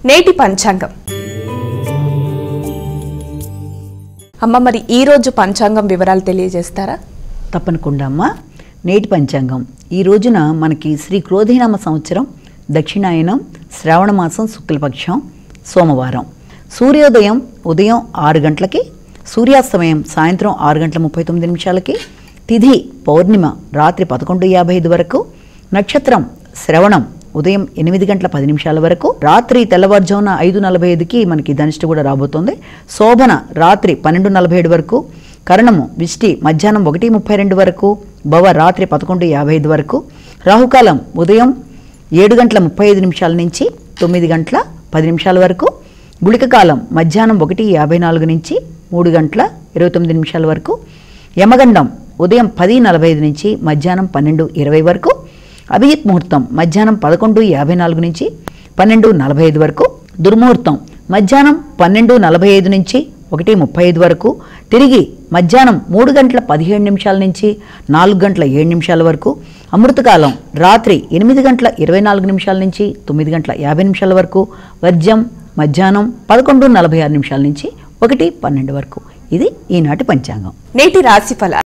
నేటి పంచాంగం. అమ్మ, మరి ఈ రోజు పంచాంగం వివరాలు తెలియజేస్తారా? తప్పకుండా అమ్మ. నేటి పంచాంగం ఈ రోజున మనకి శ్రీ క్రోధినామ సంవత్సరం దక్షిణాయనం శ్రావణ మాసం శుక్లపక్షం సోమవారం. సూర్యోదయం ఉదయం 6 గంటలకి, సూర్యాస్తమయం సాయంత్రం 6 గంటల 39 నిమిషాలకి, తిథి పౌర్ణిమ రాత్రి 11:55 వరకు, నక్షత్రం శ్రవణం ఉదయం 8 గంటల 10 నిమిషాల వరకు, రాత్రి తెల్లవారుజామున 5:45కి మనకి ధనిష్ట కూడా రాబోతోంది. శోభన రాత్రి 12:47 వరకు, కరణము విష్టి మధ్యాహ్నం 1:32 వరకు, భవ రాత్రి 11:55 వరకు, రాహుకాలం ఉదయం 7 గంటల 35 నిమిషాల నుంచి 9 గంటల 10 నిమిషాల వరకు, గుళిక కాలం మధ్యాహ్నం 1:54 నుంచి 3 గంటల 29 నిమిషాల వరకు, యమగండం ఉదయం 10:45 నుంచి మధ్యాహ్నం 12:20 వరకు, అభిజిత్ ముహూర్తం మధ్యాహ్నం 11:54 నుంచి 12:45 వరకు, దుర్ముహూర్తం మధ్యాహ్నం 12:45 నుంచి 1:35 వరకు, తిరిగి మధ్యాహ్నం 3 గంటల 17 నిమిషాల నుంచి 4 గంటల 7 నిమిషాల వరకు, అమృతకాలం రాత్రి 8 గంటల 24 నిమిషాల నుంచి 9 గంటల 50 నిమిషాల వరకు, వర్జ్యం మధ్యాహ్నం 11:46 నిమిషాల నుంచి 1:12 వరకు. ఇది ఈనాటి పంచాంగం. నేటి రాశి ఫలాలు.